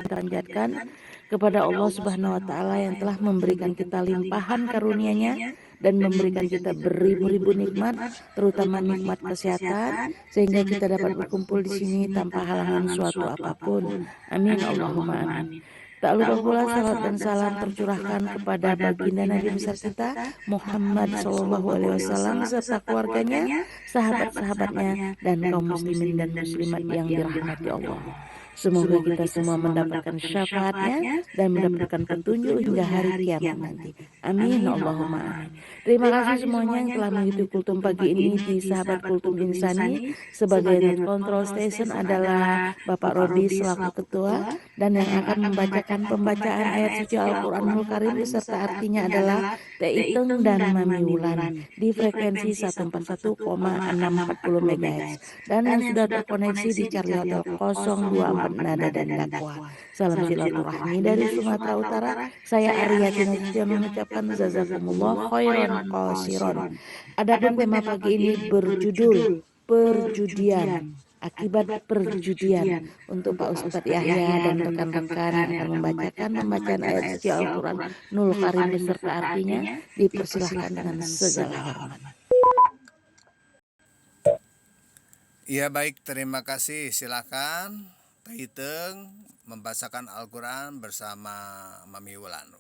kita panjatkan kepada Allah Subhanahu wa taala yang telah memberikan kita limpahan karunia-Nya dan memberikan kita beribu-ribu nikmat, terutama nikmat kesehatan, sehingga kita dapat berkumpul di sini tanpa halangan suatu apapun. Amin Allahumma amin. Tak lupa pula salat dan salam tercurahkan kepada baginda Nabi besar kita Muhammad Shallallahu Alaihi Wasallam serta keluarganya, sahabat-sahabatnya, dan kaum muslimin dan muslimat yang dirahmati Allah. Semoga kita semua mendapatkan syafaatnya dan mendapatkan petunjuk hingga hari kiamat nanti. Amin Allahumma amin. Terima kasih semuanya yang telah mengikuti kultum pagi ini di Sahabat Kultum Insani. Sebagai net control station adalah Bapak Rodi selaku ketua, dan yang akan membacakan pembacaan ayat suci Al-Quranul Karim beserta artinya adalah Teh Iteng dan Mami Wulan di frekuensi 141,640 MHz dan yang sudah terkoneksi di Charlie Hotel 024 Nada dan Dakwah. Salam silaturahmi dari Sumatera Utara. Saya Ariyati Nasution mengucapkan jazakumullah khairan qasiron. Adapun tema pagi ini berjudul perjudian, akibat perjudian. Untuk Pak Ustadz Yahya dan rekan-rekan yang akan membacakan pembacaan ayat suci Al-Quran Nul Karim beserta artinya, dipersilahkan dengan segala hormat. Ya baik, terima kasih. Silakan Teh Iteng membacakan Al-Quran bersama Mami Wulan.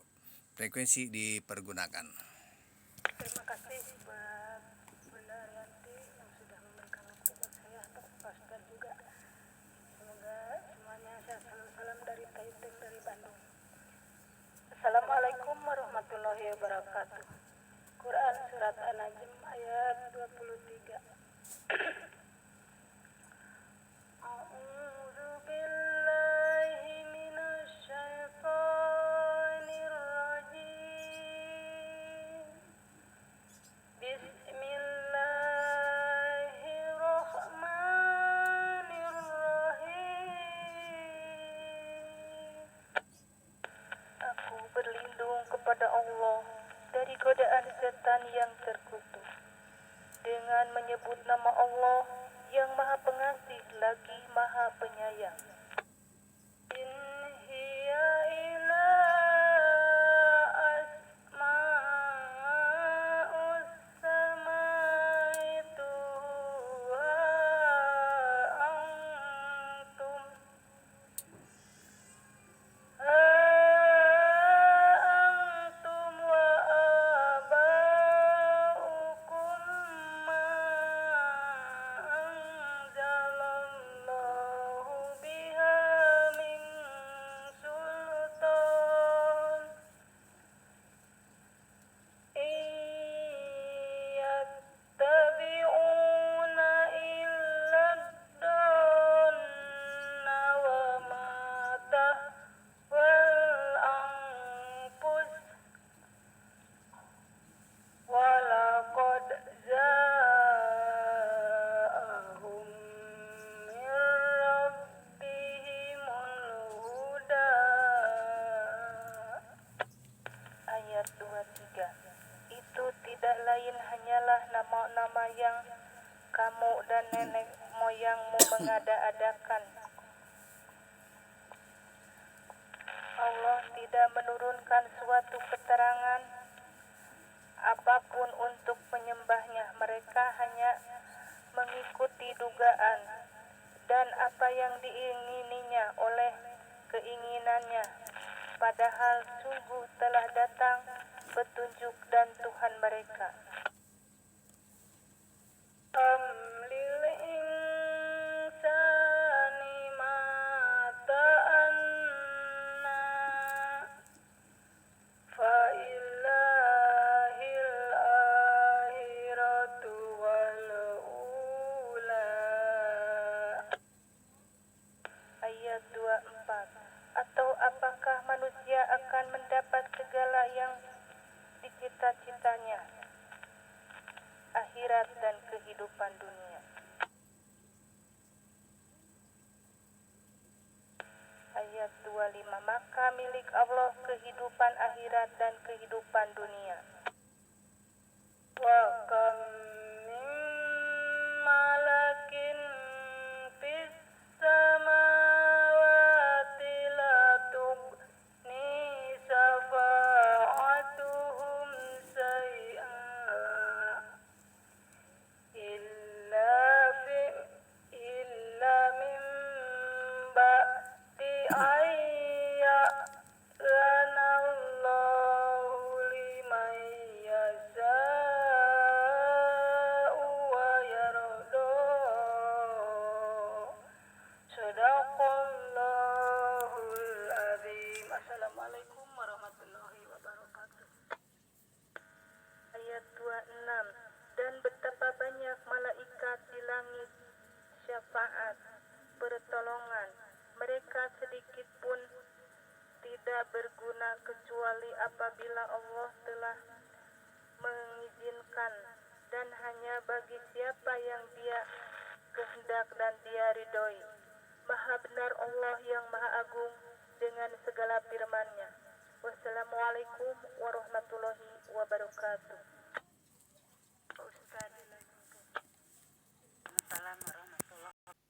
Frekuensi dipergunakan. Terima kasih buat Bunda Arianti yang sudah memberikan waktu buat saya atau Pak Ustadz juga. Semoga semuanya sehat. Salam dari Teh Iteng dari Bandung. Assalamualaikum warahmatullahi wabarakatuh. Quran Surat An-Najm ayat 23. Berlindung kepada Allah dari godaan setan yang terkutuk dengan menyebut nama Allah yang Maha Pengasih lagi Maha Penyayang. In hiya illa asma'us samaituha antum ayat 23. Itu tidak lain hanyalah nama-nama yang kamu dan nenek moyangmu mengada-adakan. Allah tidak menurunkan suatu keterangan apapun untuk penyembahnya. Mereka hanya mengikuti dugaan dan apa yang diingininya oleh keinginannya. Padahal sungguh telah datang petunjuk dan Tuhan mereka. Lil insani ma ta'anna fa illahil akhiratu wal ula. Ayat 24. Atau apakah manusia akan mendapat segala yang dicita-citanya, akhirat dan kehidupan dunia? Ayat 25. Maka milik Allah kehidupan akhirat dan kehidupan dunia. Wa kam min malakin fis samawati la dan betapa banyak malaikat di langit syafaat pertolongan. Mereka sedikit pun tidak berguna kecuali apabila Allah telah mengizinkan, dan hanya bagi siapa yang Dia kehendak dan Dia ridhoi. Maha benar Allah yang Maha Agung dengan segala firman-Nya. Wassalamualaikum warahmatullahi wabarakatuh. Ustaz. Assalamualaikum warahmatullahi wabarakatuh.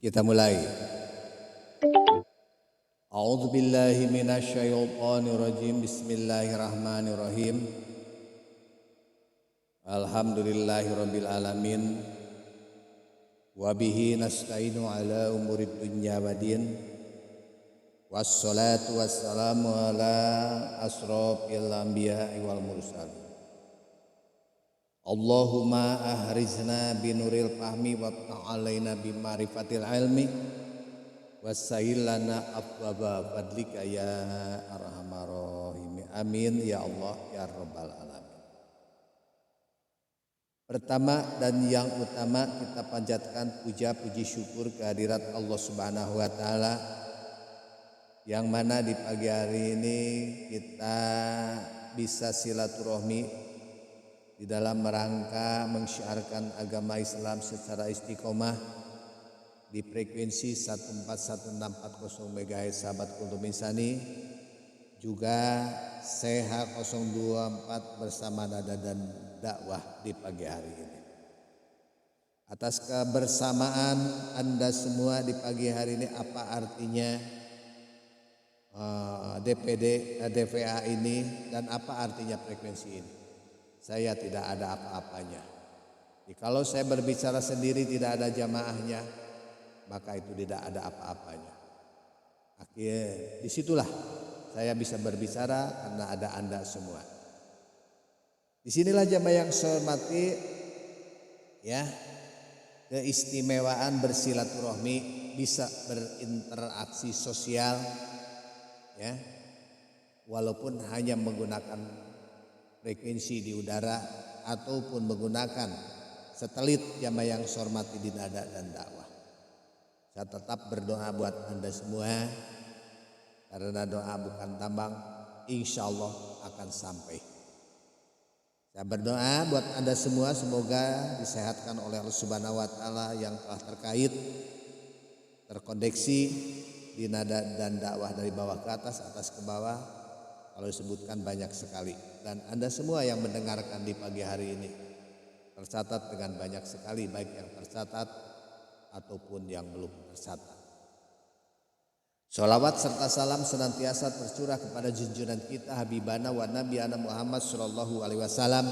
Kita mulai. A'udzu billahi minasyaitonir rajim. Bismillahirrahmanirrahim. Alhamdulillahirabbil alamin. Wa bihi nasta'inu ala umurid dunya waddin. Wassalatu wassalamu ala asrofil anbiya'i wal mursalin. Allahumma ahrizna binuril fahmi wa ta'alaina bima'rifatil ilmi wassahil lana abwaba fadlika ya arhamar rahimin. Amin ya Allah ya rabbal alamin. Pertama dan yang utama kita panjatkan puja puji syukur kehadirat Allah Subhanahu wa taala, yang mana di pagi hari ini kita bisa silaturahmi di dalam rangka mensyiarkan agama Islam secara istiqomah di frekuensi 141640 MHz sahabat kultum insani, juga CH024 bersama nada dan dakwah di pagi hari ini. Atas kebersamaan Anda semua di pagi hari ini, apa artinya DVA ini dan apa artinya frekuensi ini? Saya tidak ada apa-apanya. Jadi kalau saya berbicara sendiri tidak ada jamaahnya, maka itu tidak ada apa-apanya. Akhirnya disitulah saya bisa berbicara karena ada Anda semua. Disinilah jamaah yang saya hormati, ya, keistimewaan bersilaturahmi, bisa berinteraksi sosial, ya, walaupun hanya menggunakan frekuensi di udara ataupun menggunakan satelit jamaah yang saya hormati di nada dan dakwah. Saya tetap berdoa buat Anda semua, karena doa bukan tambang, insya Allah akan sampai. Saya berdoa buat Anda semua, semoga disehatkan oleh Allah Subhanahu wa taala yang telah terkoneksi di nada dan dakwah dari bawah ke atas, atas ke bawah. Kalau disebutkan banyak sekali, dan Anda semua yang mendengarkan di pagi hari ini tercatat dengan banyak sekali, baik yang tercatat ataupun yang belum tercatat. Sholawat serta salam senantiasa tercurah kepada junjungan kita Habibana wa Nabiyana Muhammad sallallahu alaihi wasallam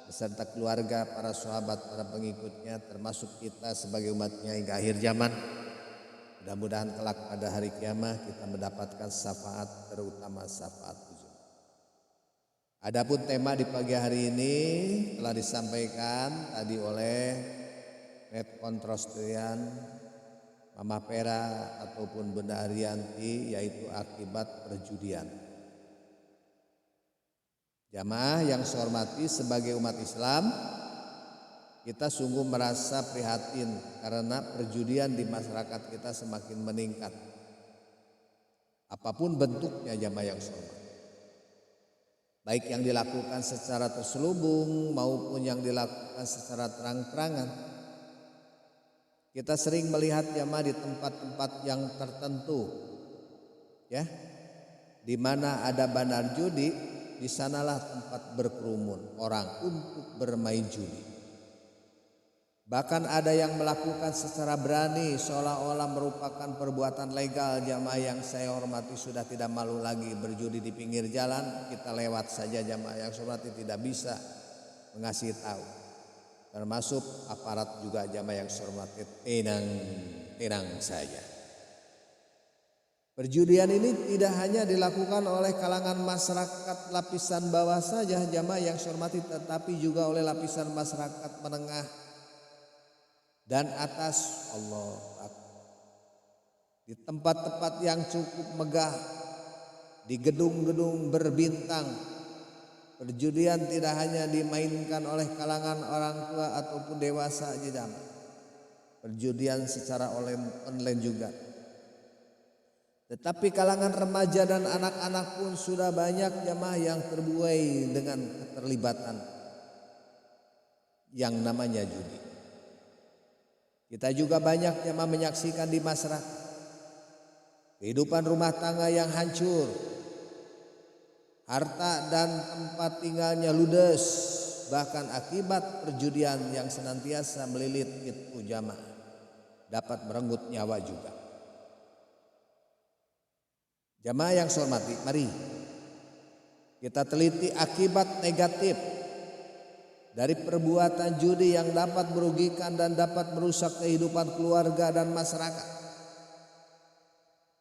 beserta keluarga, para sahabat, para pengikutnya, termasuk kita sebagai umatnya hingga akhir zaman. Mudah-mudahan kelak pada hari kiamat kita mendapatkan syafaat, terutama syafaat ujung. Adapun tema di pagi hari ini telah disampaikan tadi oleh Red Kontrostrian, Mama Pera ataupun Bunda Arianti, yaitu akibat perjudian. Jamaah yang saya hormati, sebagai umat Islam, kita sungguh merasa prihatin karena perjudian di masyarakat kita semakin meningkat. Apapun bentuknya jamaah yang saya hormati, baik yang dilakukan secara terselubung maupun yang dilakukan secara terang-terangan. Kita sering melihat jamaah di tempat-tempat yang tertentu, ya, di mana ada bandar judi, di sanalah tempat berkerumun orang untuk bermain judi. Bahkan ada yang melakukan secara berani seolah-olah merupakan perbuatan legal. Jamaah yang saya hormati sudah tidak malu lagi berjudi di pinggir jalan. Kita lewat saja, jamaah yang saya hormati tidak bisa mengasih tahu. Termasuk aparat juga, jamaah yang saya hormati, tenang saja. Perjudian ini tidak hanya dilakukan oleh kalangan masyarakat lapisan bawah saja, jamaah yang saya hormati, tetapi juga oleh lapisan masyarakat menengah dan atas Allah Akbar. Di tempat-tempat yang cukup megah, di gedung-gedung berbintang, perjudian tidak hanya dimainkan oleh kalangan orang tua ataupun dewasa saja, perjudian secara online juga. Tetapi kalangan remaja dan anak-anak pun sudah banyak jamaah yang terbuai dengan keterlibatan yang namanya judi. Kita juga banyak jamaah menyaksikan di masyarakat kehidupan rumah tangga yang hancur, harta dan tempat tinggalnya ludes, bahkan akibat perjudian yang senantiasa melilit itu jamaah dapat merenggut nyawa juga. Jamaah yang saya hormati, mari kita teliti akibat negatif dari perbuatan judi yang dapat merugikan dan dapat merusak kehidupan keluarga dan masyarakat.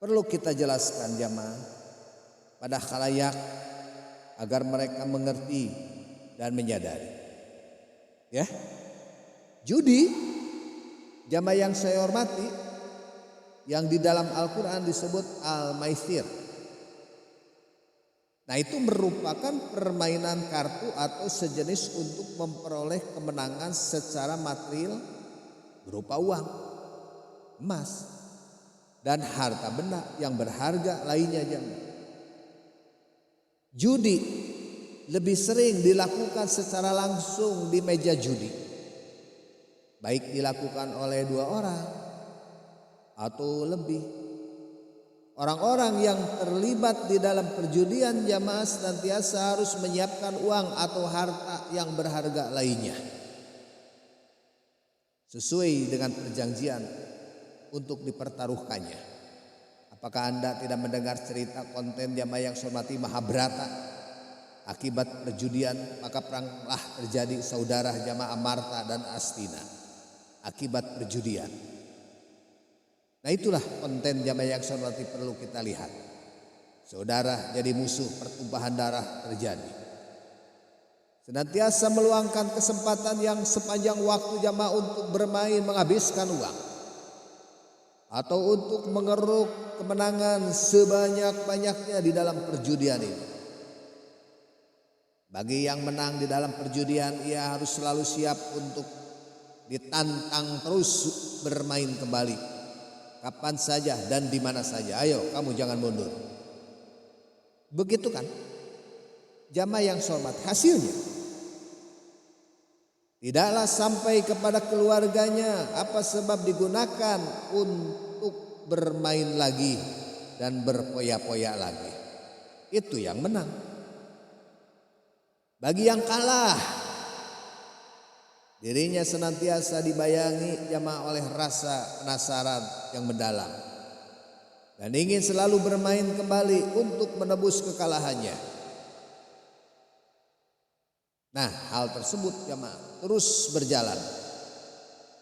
Perlu kita jelaskan jamaah pada khalayak agar mereka mengerti dan menyadari. Ya, judi jamaah yang saya hormati, yang di dalam Al-Quran disebut al-maisir. Nah, itu merupakan permainan kartu atau sejenis untuk memperoleh kemenangan secara material berupa uang, emas, dan harta benda yang berharga lainnya jamaah. Judi lebih sering dilakukan secara langsung di meja judi, baik dilakukan oleh 2 orang atau lebih. Orang-orang yang terlibat di dalam perjudian jamaah senantiasa harus menyiapkan uang atau harta yang berharga lainnya sesuai dengan perjanjian untuk dipertaruhkannya. Apakah Anda tidak mendengar cerita konten jamaah yang saya hormati Mahabharata? Akibat perjudian maka peranglah terjadi saudara jamaah Amarta dan Astina akibat perjudian. Nah, itulah konten jamaah yang saya hormati perlu kita lihat. Saudara jadi musuh, pertumpahan darah terjadi. Senantiasa meluangkan kesempatan yang sepanjang waktu jamaah untuk bermain menghabiskan uang atau untuk mengeruk kemenangan sebanyak-banyaknya di dalam perjudian ini. Bagi yang menang di dalam perjudian, ia harus selalu siap untuk ditantang terus bermain kembali. Kapan saja dan di mana saja. Ayo kamu jangan mundur. Begitu kan? Jamaah yang saya hormati, hasilnya tidaklah sampai kepada keluarganya. Apa sebab digunakan untuk bermain lagi dan berpoya-poya lagi. Itu yang menang. Bagi yang kalah, dirinya senantiasa dibayangi jamaah oleh rasa penasaran yang mendalam dan ingin selalu bermain kembali untuk menebus kekalahannya. Nah, hal tersebut jamaah terus berjalan,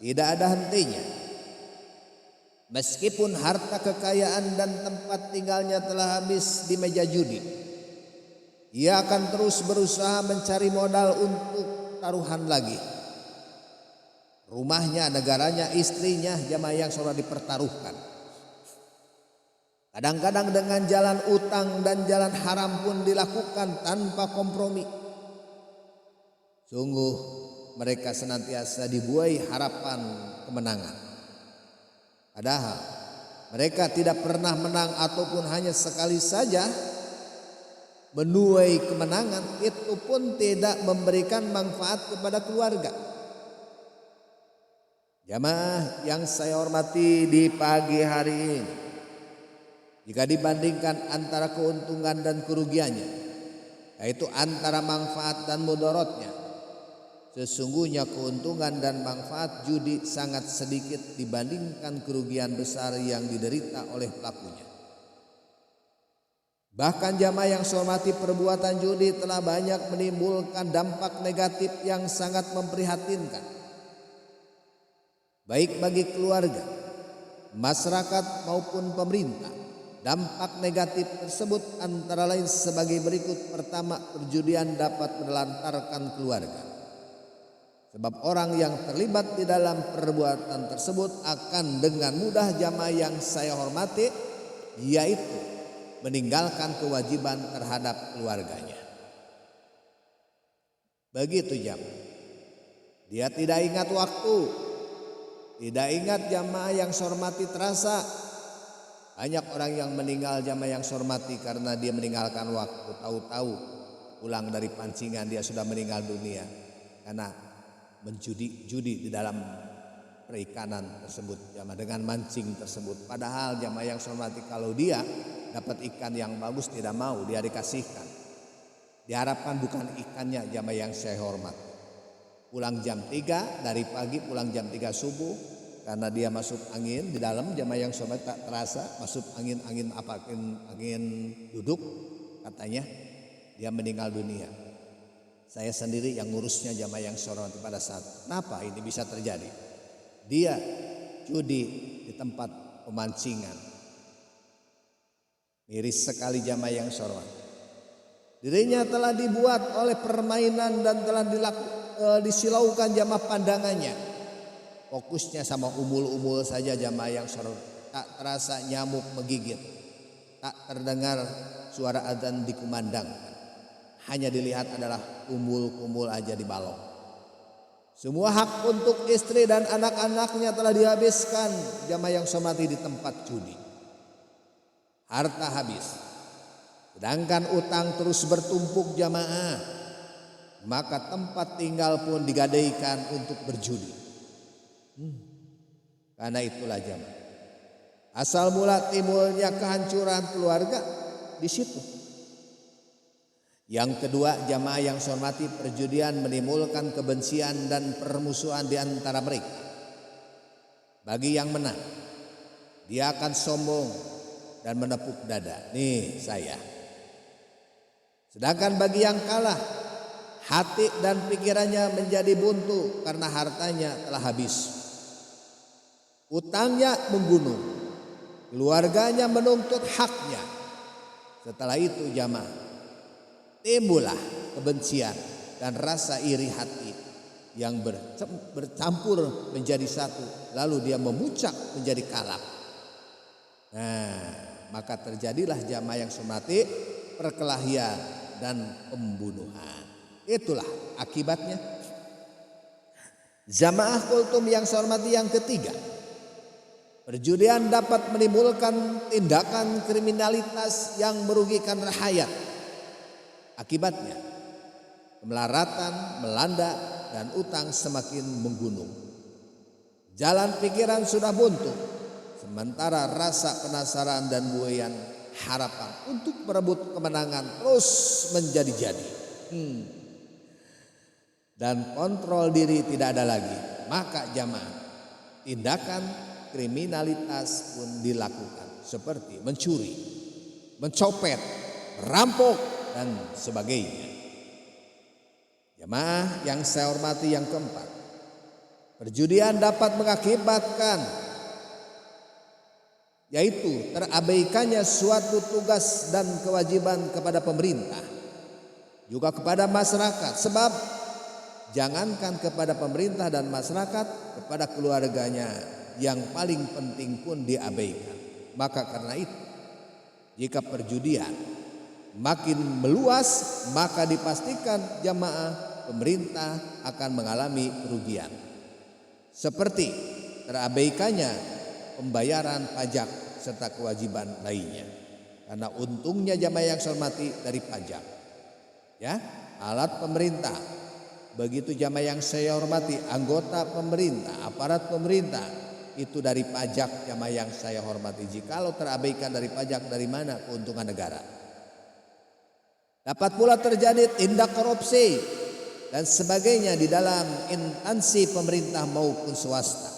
tidak ada hentinya. Meskipun harta kekayaan dan tempat tinggalnya telah habis di meja judi, ia akan terus berusaha mencari modal untuk taruhan lagi. Rumahnya, negaranya, istrinya jamaah yang sudah dipertaruhkan. Kadang-kadang dengan jalan utang dan jalan haram pun dilakukan tanpa kompromi. Sungguh mereka senantiasa dibuai harapan kemenangan. Padahal mereka tidak pernah menang ataupun hanya sekali saja menuai kemenangan, itu pun tidak memberikan manfaat kepada keluarga. Jamaah yang saya hormati di pagi hari ini, jika dibandingkan antara keuntungan dan kerugiannya, yaitu antara manfaat dan mudaratnya, sesungguhnya keuntungan dan manfaat judi sangat sedikit dibandingkan kerugian besar yang diderita oleh pelakunya. Bahkan jamaah yang saya hormati, perbuatan judi telah banyak menimbulkan dampak negatif yang sangat memprihatinkan, baik bagi keluarga, masyarakat maupun pemerintah. Dampak negatif tersebut antara lain sebagai berikut. Pertama, perjudian dapat menelantarkan keluarga. Sebab orang yang terlibat di dalam perbuatan tersebut akan dengan mudah jamaah yang saya hormati, yaitu meninggalkan kewajiban terhadap keluarganya. Begitu jamaah. Dia tidak ingat waktu, tidak ingat jamaah yang saya hormati terasa. Banyak orang yang meninggal jamaah yang saya hormati karena dia meninggalkan waktu. Tahu-tahu pulang dari pancingan dia sudah meninggal dunia karena judi di dalam perikanan tersebut, jamaah, dengan mancing tersebut. Padahal jamaah yang saya hormati, kalau dia dapat ikan yang bagus tidak mau dia dikasihkan. Diharapkan bukan ikannya jamaah yang saya hormati. Pulang jam 3 dari pagi, pulang jam 3 subuh karena dia masuk angin di dalam, jamaah yang saya hormati tak terasa masuk angin duduk, katanya dia meninggal dunia. Saya sendiri yang ngurusnya jamaah yang saya hormati pada saat. Kenapa ini bisa terjadi? Dia judi di tempat pemancingan. Miris sekali jamaah yang saya hormati. Dirinya telah dibuat oleh permainan dan telah disilaukan jamaah pandangannya. Fokusnya sama umul-umul saja jamaah yang saya hormati. Tak terasa nyamuk menggigit. Tak terdengar suara adzan dikumandangkan. Hanya dilihat adalah kumul-kumul aja di balong. Semua hak untuk istri dan anak-anaknya telah dihabiskan jamaah yang saya hormati di tempat judi. Harta habis, sedangkan utang terus bertumpuk jamaah. Maka tempat tinggal pun digadaikan untuk berjudi. Karena itulah jamaah, asal mula timbulnya kehancuran keluarga di situ. Yang kedua, jamaah yang saya hormati, perjudian menimbulkan kebencian dan permusuhan di antara mereka. Bagi yang menang, dia akan sombong dan menepuk dada. Nih saya. Sedangkan bagi yang kalah, hati dan pikirannya menjadi buntu karena hartanya telah habis. Utangnya menggunung, keluarganya menuntut haknya. Setelah itu jamaah, timbullah kebencian dan rasa iri hati yang bercampur menjadi satu, lalu dia memuncak menjadi kalap. Nah, maka terjadilah jamaah yang saya hormati, perkelahian dan pembunuhan. Itulah akibatnya. Jamaah kultum yang saya hormati, yang ketiga, perjudian dapat menimbulkan tindakan kriminalitas yang merugikan rakyat. Akibatnya, kemelaratan melanda dan utang semakin menggunung. Jalan pikiran sudah buntu, sementara rasa penasaran dan buayan harapan untuk merebut kemenangan terus menjadi-jadi. Dan kontrol diri tidak ada lagi. Maka jamaah, tindakan kriminalitas pun dilakukan, seperti mencuri, mencopet, merampok, dan sebagainya. Jamaah yang saya hormati, yang keempat, perjudian dapat mengakibatkan, yaitu terabaikannya suatu tugas dan kewajiban kepada pemerintah, juga kepada masyarakat. Sebab jangankan kepada pemerintah dan masyarakat, kepada keluarganya yang paling penting pun diabaikan. Maka karena itu, jika perjudian makin meluas, maka dipastikan jamaah pemerintah akan mengalami kerugian. Seperti terabaikannya pembayaran pajak serta kewajiban lainnya. Karena untungnya jamaah yang saya hormati dari pajak, ya, alat pemerintah. Begitu jamaah yang saya hormati, anggota pemerintah, aparat pemerintah, itu dari pajak jamaah yang saya hormati. Jikalau terabaikan dari pajak, dari mana keuntungan negara? Dapat pula terjadi tindak korupsi dan sebagainya di dalam instansi pemerintah maupun swasta.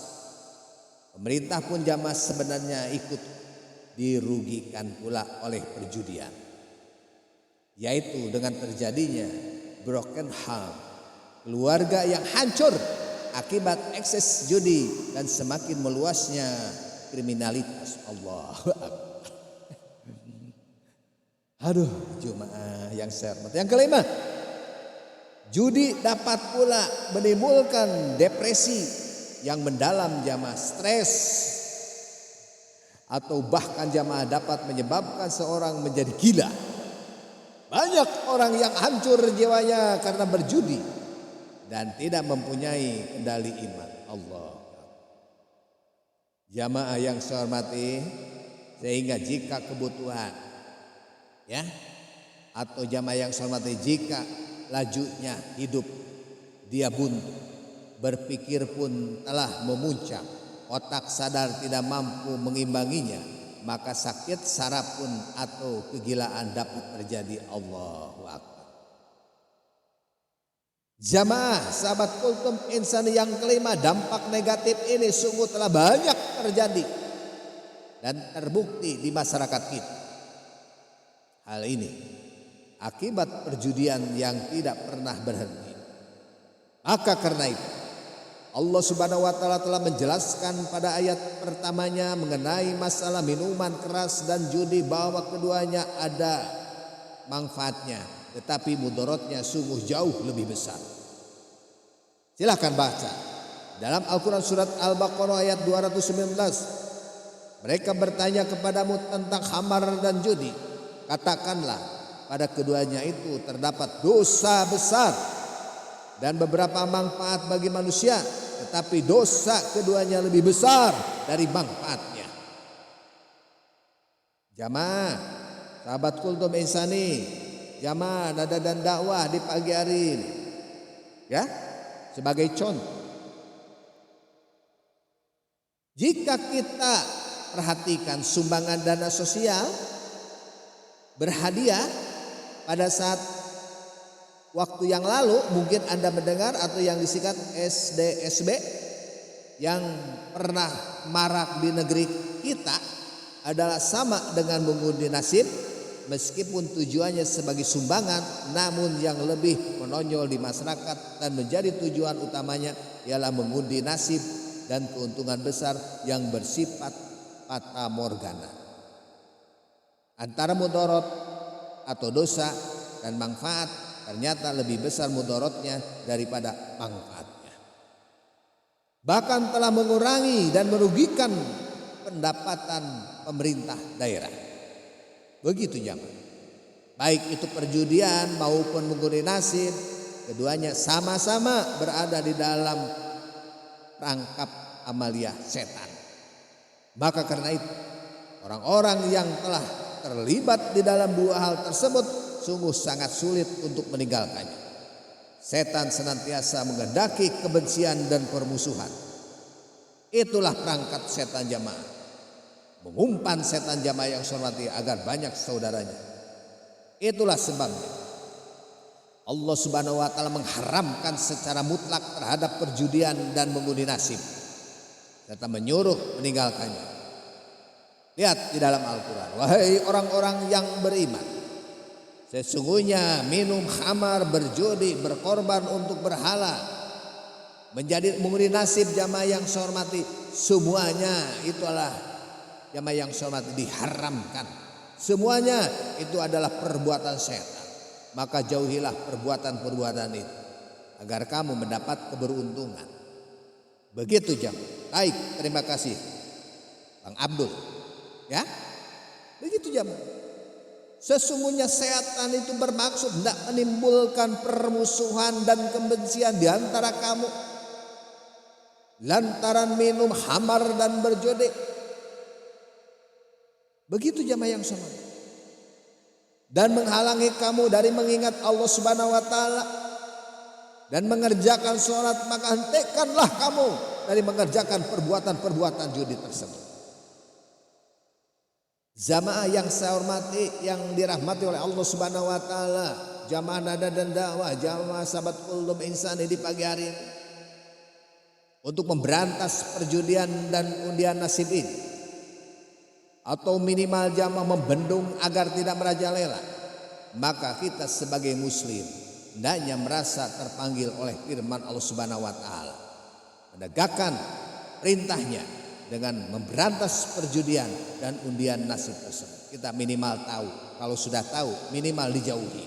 Pemerintah pun jamaah sebenarnya ikut dirugikan pula oleh perjudian, yaitu dengan terjadinya broken home, keluarga yang hancur akibat ekses judi dan semakin meluasnya kriminalitas. Allahu Akbar. Aduh, jemaah yang saya hormati. Yang kelima, Judi dapat pula menimbulkan depresi yang mendalam jamaah, stres, atau bahkan jamaah dapat menyebabkan seorang menjadi gila. Banyak orang yang hancur jiwanya karena berjudi dan tidak mempunyai kendali iman. Allah. Jamaah yang saya hormati, sehingga jika kebutuhan atau jamaah yang saya hormati, jika lajunya hidup dia buntu, berpikir pun telah memuncak, otak sadar tidak mampu mengimbanginya, maka sakit saraf pun atau kegilaan dapat terjadi. Allahu Akbar. Jamaah sahabat kultum insani yang kelima, dampak negatif ini sungguh telah banyak terjadi dan terbukti di masyarakat kita. Hal ini akibat perjudian yang tidak pernah berhenti. Maka karena itu Allah Subhanahu wa taala telah menjelaskan pada ayat pertamanya mengenai masalah minuman keras dan judi, bahwa keduanya ada manfaatnya, tetapi mudaratnya sungguh jauh lebih besar. Silakan baca dalam Al-Quran surat Al-Baqarah ayat 219. Mereka bertanya kepadamu tentang khamar dan judi. Katakanlah, pada keduanya itu terdapat dosa besar dan beberapa manfaat bagi manusia, tetapi dosa keduanya lebih besar dari manfaatnya. Jamaah sahabat kultum insani, jamaah nada dan dakwah di pagi hari ini, sebagai contoh, jika kita perhatikan sumbangan dana sosial berhadiah pada saat waktu yang lalu, mungkin Anda mendengar atau yang disingkat SDSB yang pernah marak di negeri kita adalah sama dengan mengundi nasib, meskipun tujuannya sebagai sumbangan, namun yang lebih menonjol di masyarakat dan menjadi tujuan utamanya ialah mengundi nasib dan keuntungan besar yang bersifat fata morgana. Antara mudarat atau dosa dan manfaat, ternyata lebih besar mudaratnya daripada manfaatnya. Bahkan telah mengurangi dan merugikan pendapatan pemerintah daerah. Begitu jamaah. Baik itu perjudian maupun mengundi nasib, keduanya sama-sama berada di dalam rangkap amalia setan. Maka karena itu, orang-orang yang telah terlibat di dalam dua hal tersebut sungguh sangat sulit untuk meninggalkannya. Setan senantiasa menghendaki kebencian dan permusuhan. Itulah perangkat setan jamaah. Mengumpan setan jamaah yang saya hormati agar banyak saudaranya. Itulah sebabnya Allah Subhanahu wa taala mengharamkan secara mutlak terhadap perjudian dan mengundi nasib, serta menyuruh meninggalkannya. Lihat di dalam Al-Quran, wahai orang-orang yang beriman, sesungguhnya minum khamar, berjudi, berkorban untuk berhala, menjadi mengundi nasib jamaah yang saya hormati, semuanya itulah jamaah yang saya hormati diharamkan. Semuanya itu adalah perbuatan setan. Maka jauhilah perbuatan-perbuatan itu agar kamu mendapat keberuntungan. Begitu jamaah. Baik, terima kasih Bang Abdul. Begitu jamaah. Sesungguhnya setan itu bermaksud hendak menimbulkan permusuhan dan kebencian di antara kamu lantaran minum khamar dan berjudi. Begitu jamaah yang sama. Dan menghalangi kamu dari mengingat Allah Subhanahu wa taala dan mengerjakan sholat, maka hentikanlah kamu dari mengerjakan perbuatan-perbuatan judi tersebut. Jamaah yang saya hormati, yang dirahmati oleh Allah Subhanahu wa taala, jamaah nada dan dakwah, jamaah sahabat kultum insani di pagi hari ini, untuk memberantas perjudian dan undian nasib ini, atau minimal jamaah membendung agar tidak merajalela, maka kita sebagai muslim hendaknya merasa terpanggil oleh firman Allah Subhanahu wa taala, menegakkan perintahnya dengan memberantas perjudian dan undian nasib tersebut. Kita minimal tahu, kalau sudah tahu minimal dijauhi.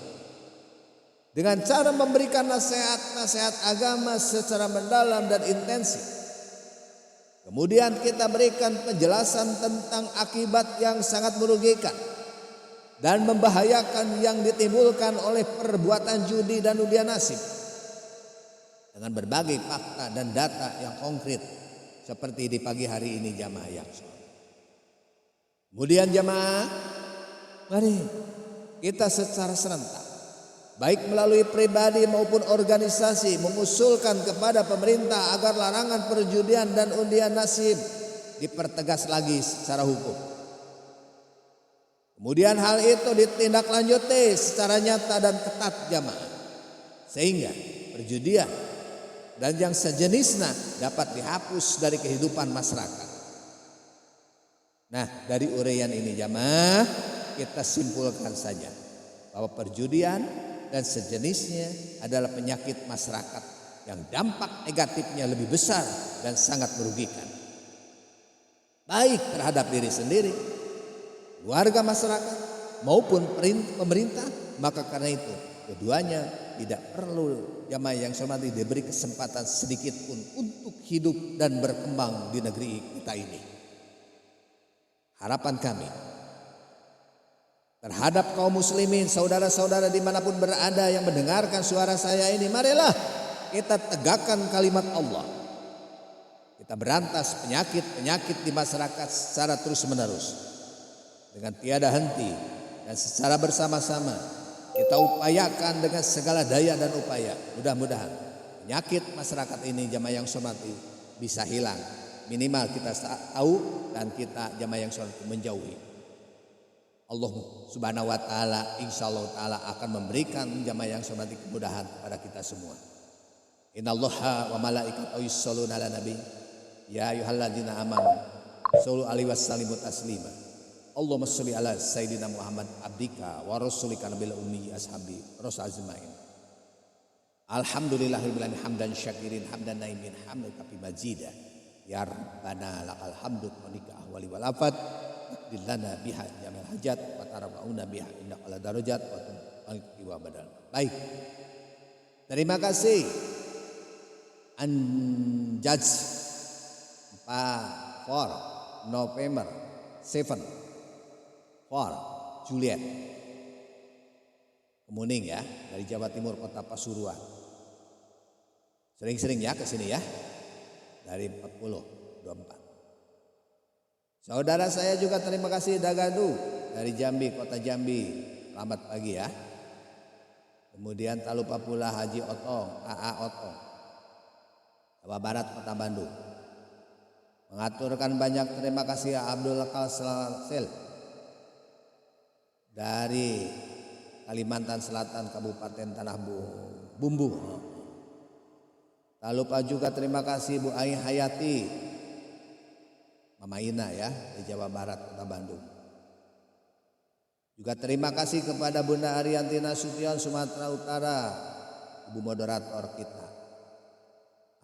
dengan cara memberikan nasihat-nasihat agama secara mendalam dan intensif. Kemudian kita berikan penjelasan tentang akibat yang sangat merugikan dan membahayakan yang ditimbulkan oleh perbuatan judi dan undian nasib, dengan berbagai fakta dan data yang konkret seperti di pagi hari ini jamaah yang sholat. Kemudian jamaah, mari kita secara serentak, baik melalui pribadi maupun organisasi, mengusulkan kepada pemerintah agar larangan perjudian dan undian nasib dipertegas lagi secara hukum. Kemudian hal itu ditindaklanjuti secara nyata dan ketat jamaah, sehingga perjudian dan yang sejenisnya dapat dihapus dari kehidupan masyarakat. Nah, dari uraian ini jamaah, kita simpulkan saja bahwa perjudian dan sejenisnya adalah penyakit masyarakat yang dampak negatifnya lebih besar dan sangat merugikan, baik terhadap diri sendiri, warga masyarakat maupun pemerintah. Maka karena itu keduanya tidak perlu jamaah yang hormati diberi kesempatan sedikit pun untuk hidup dan berkembang di negeri kita ini. Harapan kami terhadap kaum muslimin, saudara-saudara dimanapun berada yang mendengarkan suara saya ini, marilah kita tegakkan kalimat Allah. Kita berantas penyakit-penyakit di masyarakat secara terus-menerus dengan tiada henti, dan secara bersama-sama kita upayakan dengan segala daya dan upaya. Mudah-mudahan penyakit masyarakat ini jamaah yang hormati bisa hilang. Minimal kita tahu dan kita jamaah yang hormati menjauhi. Allah Subhanahu wa taala insyaallah taala akan memberikan jamaah yang hormati kemudahan kepada kita semua. Innallaha wa malaikatahu yusholluna 'alan nabi ya ayyuhalladzina amanu shollu alaihi wasallimu taslima. Allahumma sholli ala sayyidina Muhammad abdika wa rasulika nabil ummi ashabi rasul azmain. Alhamdulillahirabbil alamin hamdan syakirin hamdan naimin hamdan kafi majida. Ya Rabbana lakal hamdu wa ahwali wal afat dillana biha jamil hajat wa tarafauna biha innaka ala darajat wa badal. Baik. Terima kasih Anjaj 4 November 7 Juliet Kemuning ya, dari Jawa Timur kota Pasuruan. Sering-sering ya ke sini ya. Dari 24. Saudara saya juga terima kasih Dagadu dari Jambi, kota Jambi. Selamat pagi ya. Kemudian tak lupa pula Haji Otong, AA Otong, Jawa Barat, kota Bandung. Mengaturkan banyak terima kasih Abdul Kalsel dari Kalimantan Selatan, Kabupaten Tanah Bumbu. Tak lupa juga terima kasih Bu Ai Hayati, Mama Ina ya, di Jawa Barat, Kota Bandung. Juga terima kasih kepada Bunda Arianti Nasution, Sumatera Utara, Ibu moderator kita.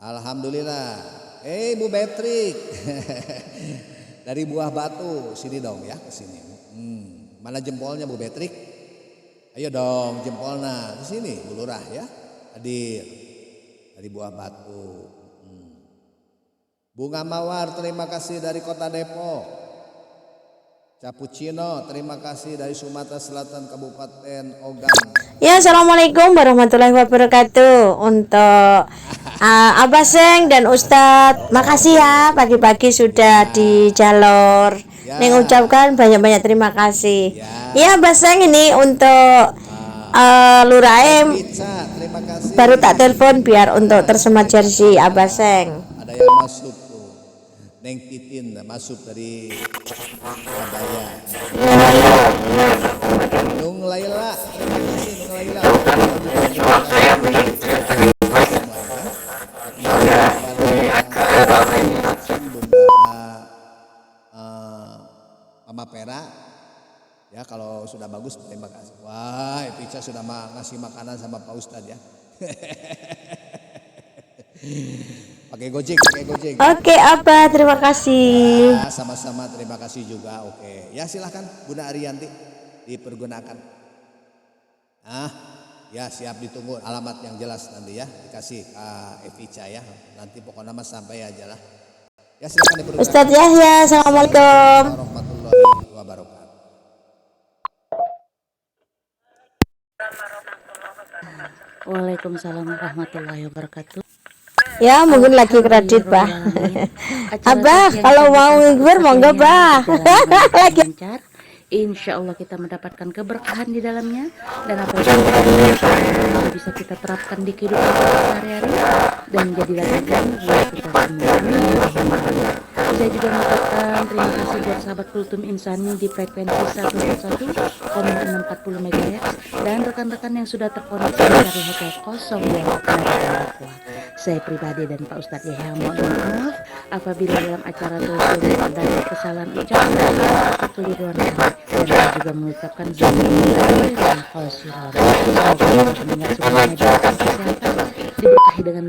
Alhamdulillah. Bu Betrik dari Buah Batu, sini dong ya, ke sini. Mana jempolnya Bu Betrik? Ayo dong jempolnya di sini, Bu Lurah ya, hadir dari Buah Batu. Bunga Mawar terima kasih dari Kota Depok. Cappuccino terima kasih dari Sumatera Selatan, Kabupaten Ogan. Ya, assalamualaikum warahmatullahi wabarakatuh. Untuk Abah Seng dan Ustadz, makasih ya pagi-pagi sudah di jalur. Mengucapkan banyak-banyak terima kasih. Ya, Abah Seng ini untuk Luraim. Terima kasih. Baru tak telepon biar untuk tersemat jersey Abah Seng. Ada yang masuk tuh, Neng Titin masuk dari Surabaya. Nung Laila, terima kasih Nung Laila. Mama Pera, ya kalau sudah bagus terima kasih. Wah, Epica sudah ngasih makanan sama Pak Ustadz ya. Pakai Gojek. Oke, Abah, terima kasih. Ya, sama-sama terima kasih juga. Oke, ya silahkan Bunda Arianti dipergunakan. Ya siap, ditunggu alamat yang jelas nanti ya, dikasih Evica ya. Nanti pokoknya mas sampai aja lah. Ya silakan dipergunakan. Ustadz Yahya, assalamualaikum. Warahmatullahi wabarakatuh. Waalaikumsalam warahmatullahi wabarakatuh. Ya mungkin lagi kredit bah. Abah kalau mau ngibur monggo bah. Lagi lancar. Insya Allah kita mendapatkan keberkahan di dalamnya, dan apa yang kita bisa kita terapkan di kehidupan kita sehari-hari dan menjadi ladang buat kita semua. Saya juga mengucapkan terima kasih buat sahabat Kultum Insani di frekuensi 141,640 MHz dan rekan-rekan yang sudah terkoneksi dari hotel kosong yang berada. Saya pribadi dan Pak Ustadz Yahya mohon maaf apabila dalam acara tersebut ada kesalahan ucapan atau kekeliruan kami, dan saya juga mengucapkan semoga pendengar semuanya dalam kesehatan, diberkahi dengan